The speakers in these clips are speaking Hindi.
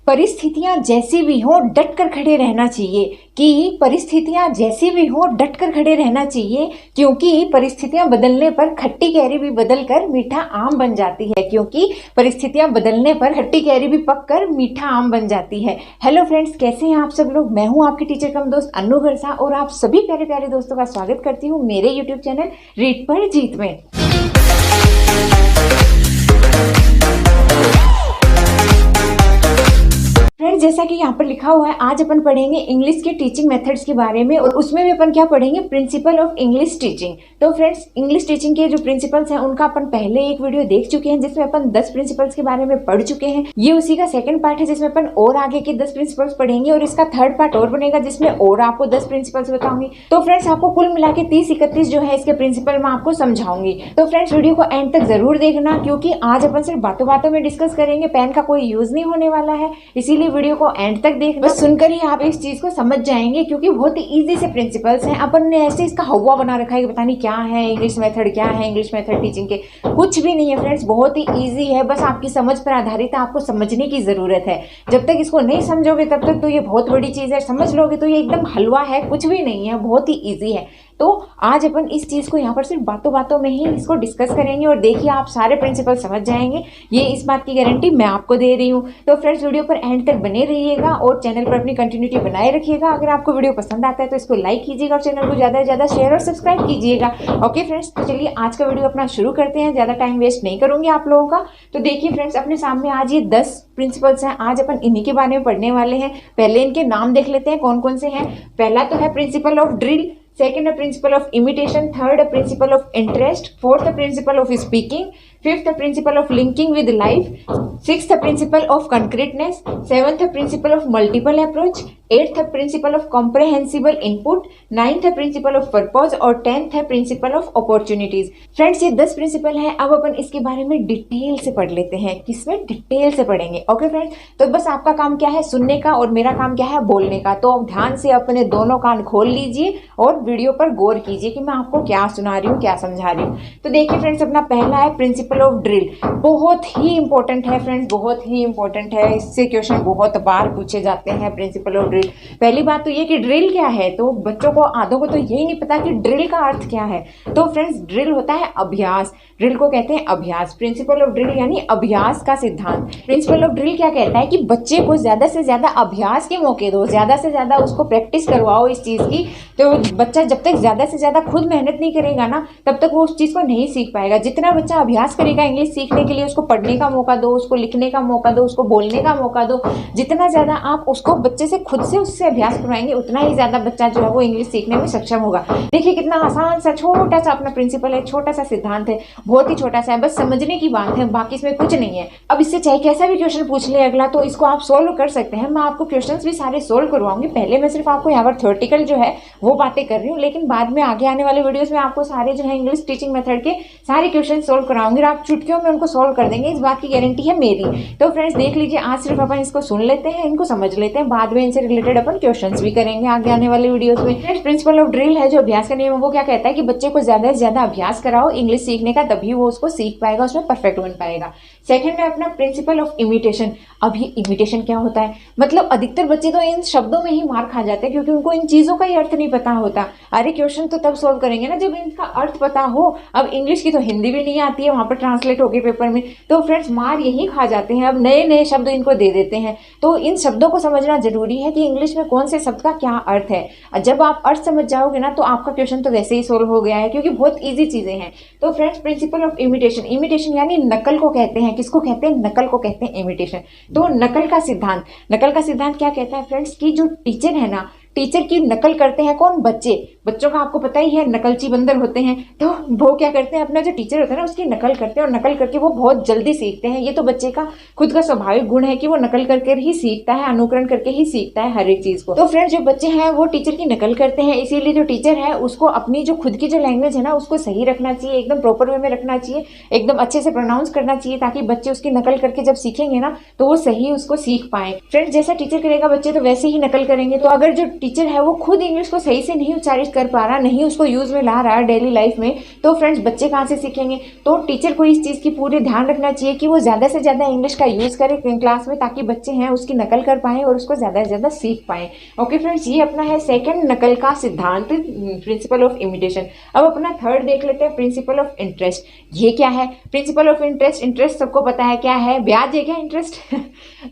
परिस्थितियां जैसी भी हो डट कर खड़े रहना चाहिए कि परिस्थितियां जैसी भी हो डट कर खड़े रहना चाहिए, क्योंकि परिस्थितियां बदलने पर खट्टी कैरी भी बदल कर मीठा आम बन जाती है। क्योंकि परिस्थितियां बदलने पर खट्टी कैरी भी पक कर मीठा आम बन जाती है। हेलो फ्रेंड्स, कैसे हैं आप सब लोग। मैं हूं आपकी टीचर कम दोस्त अन्नू घरसा और आप सभी प्यारे प्यारे दोस्तों का स्वागत करती हूं मेरे यूट्यूब चैनल रीड पर जीत में। फ्रेंड्स, जैसा कि यहाँ पर लिखा हुआ है, आज अपन पढ़ेंगे इंग्लिश के टीचिंग मेथड्स के बारे में और उसमें भी अपन क्या पढ़ेंगे, प्रिंसिपल ऑफ इंग्लिश टीचिंग। तो फ्रेंड्स, इंग्लिश टीचिंग के जो प्रिंसिपल्स हैं उनका अपन पहले एक वीडियो देख चुके हैं जिसमें अपन 10 प्रिंसिपल्स के बारे में पढ़ चुके हैं। ये उसी का सेकंड पार्ट है जिसमें अपन और आगे के 10 प्रिंसिपल्स पढ़ेंगे और इसका थर्ड पार्ट और बनेगा जिसमें और आपको 10 प्रिंसिपल्स बताऊंगी। तो फ्रेंड्स, आपको कुल मिला के 30-31 जो है इसके प्रिंसिपल मैं आपको समझाऊंगी। तो फ्रेंड्स, वीडियो को एंड तक जरूर देखना, क्योंकि आज अपन सिर्फ बातों बातों में डिस्कस करेंगे, पेन का कोई यूज नहीं होने वाला है, इसीलिए वीडियो को एंड तक देखना। बस सुनकर ही आप इस चीज को समझ जाएंगे, क्योंकि बहुत ही इजी से प्रिंसिपल्स हैं। अपन ने ऐसे इसका हवा बना रखा है कि पता नहीं क्या है इंग्लिश मेथड, क्या है इंग्लिश मेथड टीचिंग के, कुछ भी नहीं है फ्रेंड्स, बहुत ही इजी है। बस आपकी समझ पर आधारित है, आपको समझने की जरूरत है। जब तक इसको नहीं समझोगे तब तक तो ये बहुत बड़ी चीज है, समझ लोगे तो ये एकदम हलवा है, कुछ भी नहीं है, बहुत ही ईजी है। तो आज अपन इस चीज को यहाँ पर सिर्फ बातों बातों में ही इसको डिस्कस करेंगे और देखिए आप सारे प्रिंसिपल समझ जाएंगे, ये इस बात की गारंटी मैं आपको दे रही हूँ। तो फ्रेंड्स, वीडियो पर एंड तक बने रहिएगा और चैनल पर अपनी कंटिन्यूटी बनाए रखिएगा। अगर आपको वीडियो पसंद आता है तो इसको लाइक कीजिएगा और चैनल को ज्यादा से ज्यादा शेयर और सब्सक्राइब कीजिएगा। ओके फ्रेंड्स, तो चलिए आज का वीडियो अपना शुरू करते हैं। ज्यादा टाइम वेस्ट नहीं करूंगी आप लोगों का। तो देखिए फ्रेंड्स, अपने सामने आज ये 10 प्रिंसिपल्स हैं, आज अपन इन्हीं के बारे में पढ़ने वाले हैं। पहले इनके नाम देख लेते हैं कौन कौन से हैं। पहला तो है principle of drill, second principle of imitation, third principle of interest, fourth principle of speaking, fifth principle of linking with life, sixth principle of concreteness, seventh principle of multiple approach, eighth principle of comprehensible input, ninth principle of purpose और 10th principle of opportunities. Friends, ये 10 प्रिंसिपल हैं। अब अपन इसके बारे में डिटेल से पढ़ लेते हैं, किसमें डिटेल से पढ़ेंगे। ओके फ्रेंड्स, तो बस आपका काम क्या है, सुनने का, और मेरा काम क्या है, बोलने का। तो ध्यान से अपने दोनों कान खोल लीजिए और वीडियो पर गौर कीजिए कि मैं आपको क्या सुना रही हूँ, क्या समझा रही हूँ। तो देखिए फ्रेंड्स, अपना पहला है प्रिंसिपल ऑफ ड्रिल। बहुत ही इंपॉर्टेंट है फ्रेंड्स, बहुत ही इंपॉर्टेंट है, इससे क्वेश्चन बहुत बार पूछे जाते हैं। प्रिंसिपल ऑफ ड्रिल, पहली बात तो ये कि ड्रिल क्या है, तो बच्चों को आधों को तो यही नहीं पता कि ड्रिल का अर्थ क्या है। तो फ्रेंड्स, ड्रिल होता है अभ्यास, ड्रिल को कहते हैं अभ्यास। प्रिंसिपल ऑफ ड्रिल यानी अभ्यास का सिद्धांत। प्रिंसिपल ऑफ ड्रिल क्या कहता है कि बच्चे को ज्यादा से ज्यादा अभ्यास के मौके दो, ज्यादा से ज्यादा उसको प्रैक्टिस करवाओ इस चीज की। तो बच्चा जब तक ज्यादा से ज्यादा खुद मेहनत नहीं करेगा ना, तब तक वो उस चीज को नहीं सीख पाएगा। जितना बच्चा अभ्यास करेगा इंग्लिश सीखने के लिए, उसको पढ़ने का मौका दो, उसको लिखने का मौका दो, उसको बोलने का मौका दो, जितना ज्यादा आप उसको बच्चे से खुद से उससे अभ्यास करवाएंगे, उतना ही ज्यादा बच्चा जो है वो इंग्लिश सीखने में सक्षम होगा। देखिए कितना आसान सा छोटा सा अपना प्रिंसिपल है, छोटा सा सिद्धांत है, बहुत ही छोटा सा है, बस समझने की बात है, बाकी इसमें कुछ नहीं है। अब इससे चाहे कैसा भी क्वेश्चन पूछ ले अगला, तो इसको आप सोल्व कर सकते हैं। मैं आपको क्वेश्चंस भी सारे सोल्व करवाऊंगी। पहले मैं सिर्फ आपको यहाँ पर थ्योरेटिकल जो है वो बातें कर रही हूँ, लेकिन बाद में आगे आने वाले वीडियोस में आपको सारे जो है इंग्लिश टीचिंग मेथड के सारे क्वेश्चन सोल्व कराऊंगी और आप चुटकियों में उनको सोल्व कर देंगे, इस बात की गारंटी है मेरी। तो फ्रेंड्स, देख लीजिए, आज सिर्फ अपन इसको सुन लेते हैं, इनको समझ लेते हैं, बाद में इनसे रिलेटेड अपन क्वेश्चंस भी करेंगे आगे आने वाले वीडियोस में। फ्रेंड्स, प्रिंसिपल ऑफ ड्रिल है जो अभ्यास का नियम है, वो क्या कहता है कि बच्चे को ज्यादा से ज्यादा अभ्यास कराओ इंग्लिश सीखने का, तभी वो उसको सीख पाएगा, उसमें परफेक्ट बन पाएगा। सेकंड है अपना प्रिंसिपल ऑफ इमिटेशन। अब ये इमिटेशन क्या होता है, मतलब अधिकतर बच्चे तो इन शब्दों में ही मार खा जाते हैं, क्योंकि उनको इन चीजों का ही अर्थ नहीं पता होता। अरे क्वेश्चन तो तब सोल्व करेंगे ना जब इनका अर्थ पता हो। अब इंग्लिश की तो हिंदी भी नहीं आती है, वहां पर ट्रांसलेट होके पेपर में, तो फ्रेंड्स मार यही खा जाते हैं। अब नए नए शब्द इनको दे देते हैं, तो इन शब्दों को समझना जरूरी है कि इंग्लिश में कौन से शब्द का क्या अर्थ है। जब आप अर्थ समझ जाओगे ना, तो आपका क्वेश्चन तो वैसे ही सोल्व हो गया है, क्योंकि बहुत ईजी चीजें हैं। तो friends, principal of imitation, imitation यानी नकल को कहते हैं। किसको कहते हैं, नकल को कहते हैं इमिटेशन। तो नकल का सिद्धांत, नकल का सिद्धांत क्या कहता है फ्रेंड्स, की जो टीचर है ना, टीचर की नकल करते हैं कौन, बच्चे। बच्चों का आपको पता ही है, नकलची बंदर होते हैं, तो वो क्या करते हैं, अपना जो टीचर होता है ना उसकी नकल करते हैं, और नकल करके वो बहुत जल्दी सीखते हैं। ये तो बच्चे का खुद का स्वाभाविक गुण है कि वो नकल करके ही सीखता है, अनुकरण करके ही सीखता है हर एक चीज को। तो फ्रेंड्स, जो बच्चे हैं वो टीचर की नकल करते हैं, इसीलिए जो टीचर है उसको अपनी जो खुद की जो लैंग्वेज है ना उसको सही रखना चाहिए, एकदम प्रॉपर वे में रखना चाहिए, एकदम अच्छे से प्रोनाउंस करना चाहिए, ताकि बच्चे उसकी नकल करके जब सीखेंगे ना तो वो सही उसको सीख पाए। फ्रेंड्स, जैसा टीचर करेगा बच्चे तो वैसे ही नकल करेंगे। तो अगर जो टीचर है वो खुद इंग्लिश को सही से नहीं उच्चारित कर पा रहा, नहीं उसको यूज में ला रहा है डेली लाइफ में, तो फ्रेंड्स बच्चे कहाँ से सीखेंगे। तो टीचर को इस चीज़ की पूरी ध्यान रखना चाहिए कि वो ज़्यादा से ज़्यादा इंग्लिश का यूज़ करे क्लास में, ताकि बच्चे हैं उसकी नकल कर पाएँ और उसको ज़्यादा से ज़्यादा सीख पाएँ। ओके फ्रेंड्स, ये अपना है सेकंड नकल का सिद्धांत, प्रिंसिपल ऑफ इमिटेशन। अब अपना थर्ड देख लेते हैं, प्रिंसिपल ऑफ इंटरेस्ट। ये क्या है प्रिंसिपल ऑफ इंटरेस्ट? इंटरेस्ट सबको पता है क्या है, ब्याज है क्या इंटरेस्ट?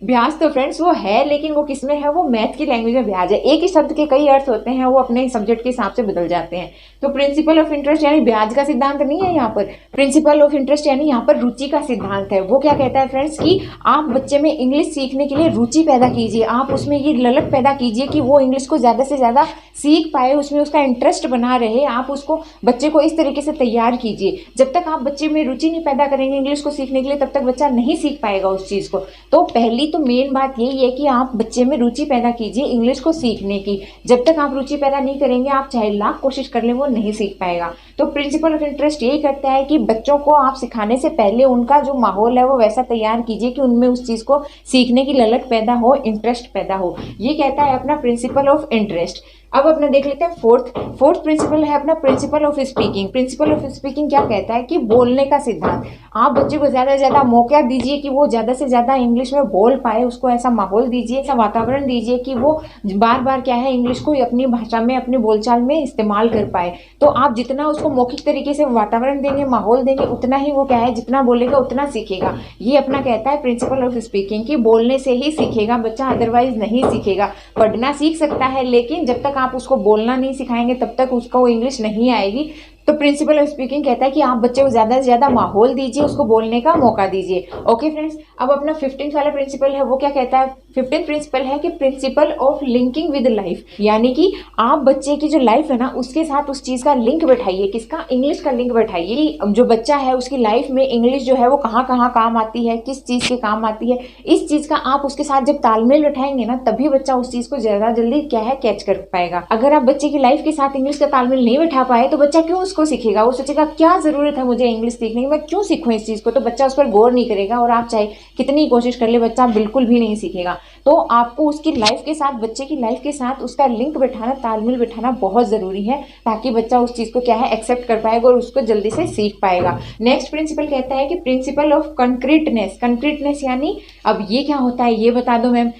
ब्याज तो फ्रेंड्स वो है, लेकिन वो किस में है, वो मैथ की लैंग्वेज में ब्याज है। एक ही शब्द के कई अर्थ होते हैं, वो अपने सब्जेक्ट के हिसाब से बदल जाते हैं। तो प्रिंसिपल ऑफ इंटरेस्ट यानी ब्याज का सिद्धांत नहीं है यहाँ पर। प्रिंसिपल ऑफ इंटरेस्ट यानी यहाँ पर रुचि का सिद्धांत है। वो क्या कहता है फ्रेंड्स कि आप बच्चे में इंग्लिश सीखने के लिए रुचि पैदा कीजिए, आप उसमें ये ललक पैदा कीजिए कि वो इंग्लिश को ज़्यादा से ज़्यादा सीख पाए, उसमें उसका इंटरेस्ट बना रहे। आप उसको बच्चे को इस तरीके से तैयार कीजिए। जब तक आप बच्चे में रुचि नहीं पैदा करेंगे इंग्लिश को सीखने के लिए, तब तक बच्चा नहीं सीख पाएगा उस चीज़ को। तो पहली तो मेन बात यही है कि आप बच्चे में रुचि पैदा कीजिए इंग्लिश को सीखने की। जब तक आप रुचि पैदा नहीं करेंगे, आप चाहे लाख कोशिश कर लें, वो नहीं सीख पाएगा। तो प्रिंसिपल ऑफ इंटरेस्ट यही करता है कि बच्चों को आप सिखाने से पहले उनका जो माहौल है वो वैसा तैयार कीजिए कि उनमें उस चीज़ को सीखने की ललक पैदा हो, इंटरेस्ट पैदा हो। ये कहता है अपना प्रिंसिपल ऑफ इंटरेस्ट। अब अपना देख लेते हैं फोर्थ प्रिंसिपल है अपना principal of speaking. Principal of speaking क्या कहता है कि बोलने का सिद्धांत। आप बच्चे को ज़्यादा से ज़्यादा मौका दीजिए कि वो ज़्यादा से ज़्यादा इंग्लिश में बोल पाए, उसको ऐसा माहौल दीजिए, ऐसा वातावरण दीजिए कि वो बार बार क्या है इंग्लिश को अपनी भाषा में, अपनी बोलचाल में इस्तेमाल कर पाए। तो आप जितना उसको मौखिक तरीके से वातावरण देंगे, माहौल देंगे, उतना ही वो क्या है जितना बोलेगा उतना सीखेगा। ये अपना कहता है प्रिंसिपल ऑफ स्पीकिंग कि बोलने से ही सीखेगा बच्चा, अदरवाइज नहीं सीखेगा। पढ़ना सीख सकता है, लेकिन जब तक आप उसको बोलना नहीं सिखाएंगे तब तक उसको इंग्लिश नहीं आएगी। तो प्रिंसिपल ऑफ स्पीकिंग कहता है कि आप बच्चे को ज़्यादा से ज़्यादा माहौल दीजिए, उसको बोलने का मौका दीजिए। ओके फ्रेंड्स, अब अपना 15th वाला प्रिंसिपल है वो क्या कहता है? 15th प्रिंसिपल है कि principal of linking with life, यानी कि आप बच्चे की जो लाइफ है ना उसके साथ उस चीज़ का लिंक बैठाइए। किसका? इंग्लिश का लिंक बैठाइए। जो बच्चा है उसकी लाइफ में इंग्लिश जो है वो कहाँ कहाँ काम आती है, किस चीज़ के काम आती है, इस चीज़ का आप उसके साथ जब तालमेल बैठाएंगे ना, तभी बच्चा उस चीज़ को ज़्यादा जल्दी क्या है कैच कर पाएगा। अगर आप बच्चे की लाइफ के साथ इंग्लिश का तालमेल नहीं बैठा पाए तो बच्चा क्यों उसको सीखेगा? वो सोचेगा क्या जरूरत है मुझे इंग्लिश सीखने की, मैं क्यों सीखूं इस चीज को। तो बच्चा उस पर गौर नहीं करेगा, और आप चाहे कितनी कोशिश कर ले बच्चा बिल्कुल भी नहीं सीखेगा। तो आपको उसकी लाइफ के साथ, बच्चे की लाइफ के साथ उसका लिंक बैठाना, तालमेल बैठाना बहुत जरूरी है, ताकि बच्चा उस चीज को क्या है एक्सेप्ट कर पाएगा और उसको जल्दी से सीख पाएगा। नेक्स्ट प्रिंसिपल कहता है कि प्रिंसिपल ऑफ कंक्रीटनेस। कंक्रीटनेस यानी अब ये क्या होता है ये बता दो मैम।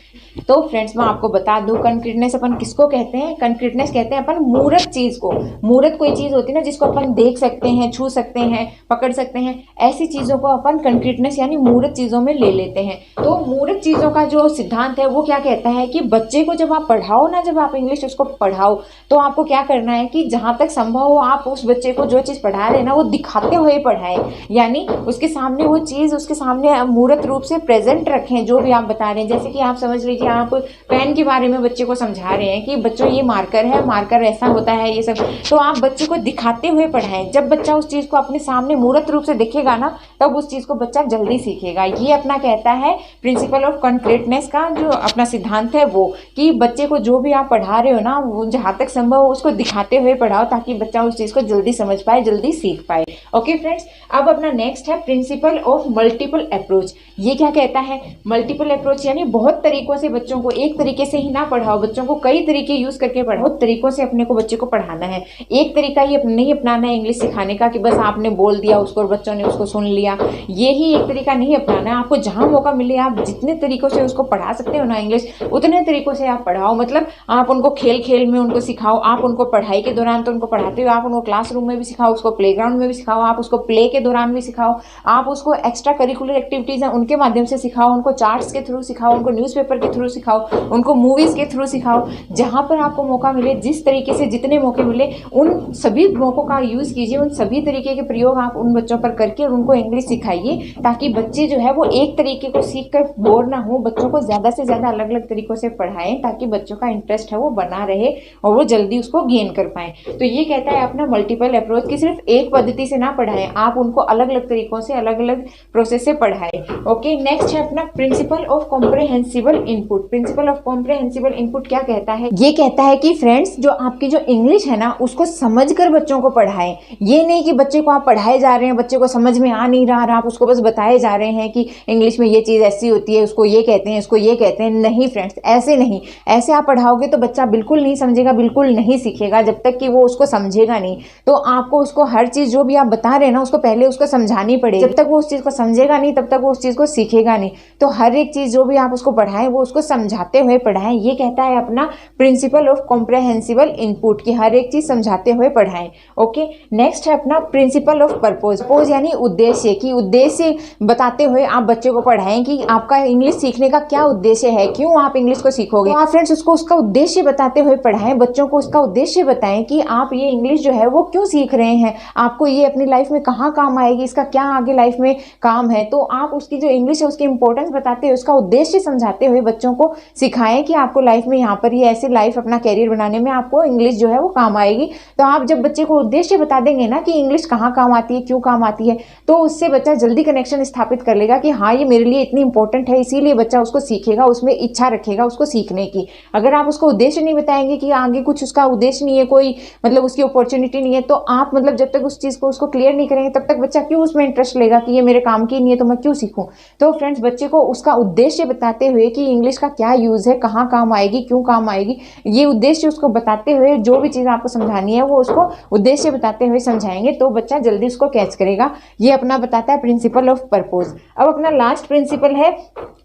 तो फ्रेंड्स मैं आपको बता दूं, कंक्रीटनेस अपन किसको कहते हैं? कंक्रीटनेस कहते हैं अपन मूर्त चीज को। मूर्त कोई चीज होती है ना जिसको अपन देख सकते हैं, छू सकते हैं, पकड़ सकते हैं, ऐसी चीजों को अपन कंक्रीटनेस यानी मूर्त चीजों में ले लेते हैं। तो मूर्त चीजों का जो सिद्धांत है वो क्या कहता है कि बच्चे को जब आप पढ़ाओ ना, जब आप इंग्लिश उसको पढ़ाओ, तो आपको क्या करना है कि जहां तक संभव हो आप उस बच्चे को जो चीज पढ़ा रहे हैं ना वो दिखाते हुए पढ़ाएं, यानी उसके सामने वो चीज उसके सामने मूर्त रूप से प्रेजेंट रखें जो भी आप बता रहे हैं। जैसे कि आप समझ लीजिए आप पेन के बारे में बच्चे को समझा रहे हैं कि बच्चों ये मार्कर है, मार्कर ऐसा होता है, ये सब, तो आप बच्चे को दिखाते हुए पढ़ाएं। जब बच्चा उस चीज को अपने सामने मूर्त रूप से दिखेगा ना, तब उस चीज को बच्चा जल्दी सीखेगा। ये अपना कहता है प्रिंसिपल ऑफ कंक्रीटनेस का जो अपना सिद्धांत है वो, कि बच्चे को जो भी आप पढ़ा रहे हो ना वो जहां तक संभव हो उसको दिखाते हुए पढ़ाओ, ताकि बच्चा उस चीज को जल्दी समझ पाए, जल्दी सीख पाए। ओके फ्रेंड्स, अब अपना नेक्स्ट है प्रिंसिपल ऑफ मल्टीपल अप्रोच। ये क्या कहता है? मल्टीपल अप्रोच यानी बहुत तरीकों से बच्चों को, एक तरीके से ही ना पढ़ाओ, बच्चों को कई तरीके यूज करके पढ़ाओ। तरीकों से अपने को बच्चे को पढ़ाना है। एक तरीका ही नहीं अपनाना है इंग्लिश सिखाने का कि बस आपने बोल दिया उसको और बच्चों ने उसको सुन लिया, ये ही एक तरीका नहीं अपनाना है। आपको जहां मौका मिले आप जितने तरीकों से उसको पढ़ा सकते हो ना इंग्लिश, उतने तरीकों से आप पढ़ाओ। मतलब आप उनको खेल खेल में उनको सिखाओ, आप उनको पढ़ाई के दौरान तो उनको पढ़ाते हो, आप उनको क्लासरूम में भी सिखाओ, उसको प्लेग्राउंड में भी सिखाओ, आप उसको प्ले के दौरान भी सिखाओ, आप उसको एक्स्ट्रा करिकुलर एक्टिविटीज हैं उनके माध्यम से सिखाओ, उनको चार्ट्स के थ्रू सिखाओ, उनको न्यूज़पेपर के थ्रू सिखाओ, उनको मूवीज के थ्रू सिखाओ। जहां पर आपको मौका मिले, जिस तरीके से जितने मौके मिले उन सभी मौकों का यूज कीजिए, उन सभी तरीके के प्रयोग आप उन बच्चों पर करके और उनको इंग्लिश सिखाइए, ताकि बच्चे जो है वो एक तरीके को सीख कर बोर ना हो। बच्चों को ज्यादा से ज्यादा अलग अलग तरीकों से पढ़ाएं, ताकि बच्चों का इंटरेस्ट है वो बना रहे और वो जल्दी उसको गेन कर पाए। तो ये कहता है अपना मल्टीपल अप्रोच की सिर्फ एक पद्धति से ना पढ़ाएं, आप उनको अलग अलग तरीकों से, अलग अलग प्रोसेस से पढ़ाएं। ओके, नेक्स्ट है अपना principle of comprehensible input. Principle of comprehensible input क्या कहता है? ये कहता है कि फ्रेंड्स जो आपकी जो इंग्लिश है ना उसको समझकर बच्चों को पढ़ाएं। ये नहीं कि बच्चे को आप पढ़ाए जा रहे हैं, बच्चे को समझ में आ नहीं नहीं रहा और आप उसको बस बताए जा रहे हैं कि इंग्लिश में ये चीज़ ऐसी होती है, उसको ये कहते हैं, इसको ये कहते हैं। नहीं फ्रेंड्स, ऐसे नहीं। ऐसे आप पढ़ाओगे तो बच्चा बिल्कुल नहीं समझेगा, बिल्कुल नहीं सीखेगा जब तक कि वो उसको समझेगा नहीं। तो आपको उसको हर चीज़ जो भी आप बता रहे हैं ना, उसको पहले उसको समझानी पड़ेगी। जब तक वो उस चीज़ को समझेगा नहीं तब तक वो उस चीज़ को सीखेगा नहीं। तो हर एक चीज़ जो भी आप उसको पढ़ाएं वो उसको समझाते हुए पढ़ाएं। ये कहता है अपना प्रिंसिपल ऑफ कॉम्प्रहेंसिबल इनपुट की हर एक चीज़ समझाते हुए पढ़ाएं। ओके, नेक्स्ट है अपना प्रिंसिपल ऑफ पर्पस। पर्पस यानी उद्देश्य, की उद्देश्य बताते हुए आप बच्चे को पढ़ाएं कि आपका इंग्लिश सीखने का क्या उद्देश्य है, क्यों आप इंग्लिश को सीखोगे। तो आप फ्रेंड्स उसको उसका उद्देश्य बताते हुए पढ़ाएं, बच्चों को उसका उद्देश्य बताएं कि आप ये इंग्लिश जो है वो क्यों सीख रहे हैं, आपको ये अपनी लाइफ में कहाँ काम आएगी, इसका क्या आगे लाइफ में काम है। तो आप उसकी जो इंग्लिश है उसकी इंपॉर्टेंस बताते हुए उसका उद्देश्य समझाते हुए बच्चों को सिखाएं कि आपको लाइफ में यहाँ पर ये ऐसे लाइफ अपना कैरियर बनाने में आपको इंग्लिश जो है वो काम आएगी। तो आप जब बच्चे को उद्देश्य बता देंगे ना कि इंग्लिश कहाँ काम आती है, क्यों काम आती है, तो उससे बच्चा जल्दी कनेक्शन स्थापित कर लेगा कि हाँ ये मेरे लिए इतनी इंपॉर्टेंट है, इसीलिए बच्चा उसको सीखेगा, उसमें इच्छा रखेगा उसको सीखने की। अगर आप उसको उद्देश्य नहीं बताएंगे कि आगे कुछ उसका उद्देश्य नहीं है, कोई मतलब उसकी अपॉर्चुनिटी नहीं है, तो आप मतलब जब तक उस चीज़ को उसको क्लियर नहीं करेंगे तब तक बच्चा क्यों उसमें इंटरेस्ट लेगा कि ये मेरे काम की नहीं है तो मैं क्यों सीखूं। तो फ्रेंड्स बच्चे को उसका उद्देश्य बताते हुए कि इंग्लिश का क्या यूज़ है, कहाँ काम आएगी, क्यों काम आएगी, ये उद्देश्य उसको बताते हुए जो भी चीज़ आपको समझानी है वो उसको उद्देश्य बताते हुए समझाएंगे तो बच्चा जल्दी उसको कैच करेगा। ये अपना बताता है प्रिंसिपल ऑफ पर्पस। अब अपना लास्ट प्रिंसिपल है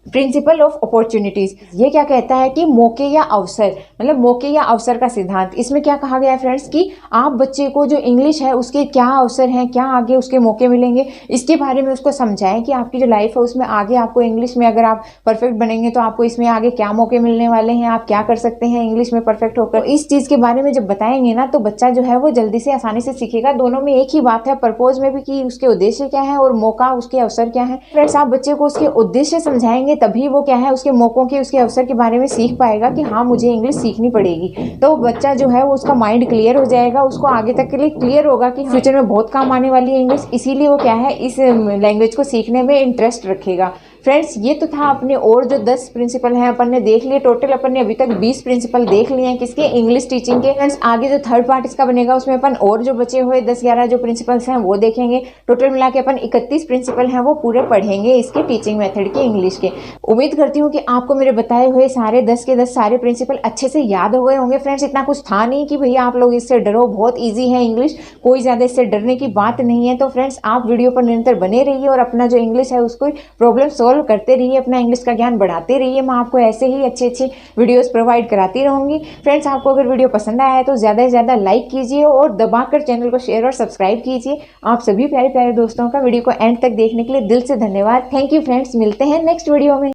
प्रिंसिपल ऑफ अपॉर्चुनिटीज। ये क्या कहता है कि मौके या अवसर, मतलब मौके या अवसर का सिद्धांत। इसमें क्या कहा गया है फ्रेंड्स कि आप बच्चे को जो इंग्लिश है उसके क्या अवसर हैं, क्या आगे उसके मौके मिलेंगे, इसके बारे में उसको समझाएं कि आपकी जो लाइफ है उसमें आगे आपको इंग्लिश में अगर आप परफेक्ट बनेंगे तो आपको इसमें आगे क्या मौके मिलने वाले हैं, आप क्या कर सकते हैं इंग्लिश में परफेक्ट होकर। इस चीज़ के बारे में जब बताएंगे ना तो बच्चा जो है वो जल्दी से आसानी से सीखेगा। दोनों में एक ही बात है, पर्पज में भी कि उसके उद्देश्य क्या है और मौका उसके अवसर क्या है। फ्रेंड्स आप बच्चे को उसके उद्देश्य समझाएंगे तभी वो क्या है उसके मौकों के उसके अवसर के बारे में सीख पाएगा कि हाँ मुझे इंग्लिश सीखनी पड़ेगी। तो बच्चा जो है वो उसका माइंड क्लियर हो जाएगा, उसको आगे तक के लिए क्लियर होगा कि फ्यूचर में बहुत काम आने वाली है इंग्लिश, इसीलिए वो क्या है इस लैंग्वेज को सीखने में इंटरेस्ट रखेगा। फ्रेंड्स ये तो था अपने और जो 10 प्रिंसिपल हैं अपन ने देख लिए। टोटल अपन ने अभी तक 20 प्रिंसिपल देख लिए हैं किसके, इंग्लिश टीचिंग के। फ्रेंड्स आगे जो थर्ड पार्ट इसका बनेगा उसमें अपन और जो बचे हुए 10-11 जो प्रिंसिपल्स हैं वो देखेंगे। टोटल मिला के अपन 31 प्रिंसिपल हैं वो पूरे पढ़ेंगे इसके टीचिंग मेथड के इंग्लिश के। उम्मीद करती हूँ कि आपको मेरे बताए हुए सारे 10 के 10 सारे प्रिंसिपल अच्छे से याद हो गए होंगे। फ्रेंड्स इतना कुछ था नहीं कि भैया आप लोग इससे डरो, बहुत ईजी है इंग्लिश, कोई ज़्यादा इससे डरने की बात नहीं है। तो फ्रेंड्स आप वीडियो पर निरंतर बने रहिए और अपना जो इंग्लिश है उसको प्रॉब्लम सॉल्व करते रहिए, अपना इंग्लिश का ज्ञान बढ़ाते रहिए। मैं आपको ऐसे ही अच्छे अच्छे वीडियोस प्रोवाइड कराती रहूंगी। फ्रेंड्स आपको अगर वीडियो पसंद आया है तो ज़्यादा से ज़्यादा लाइक कीजिए और दबाकर चैनल को शेयर और सब्सक्राइब कीजिए। आप सभी प्यारे प्यारे दोस्तों का वीडियो को एंड तक देखने के लिए दिल से धन्यवाद। थैंक यू फ्रेंड्स, मिलते हैं नेक्स्ट वीडियो में।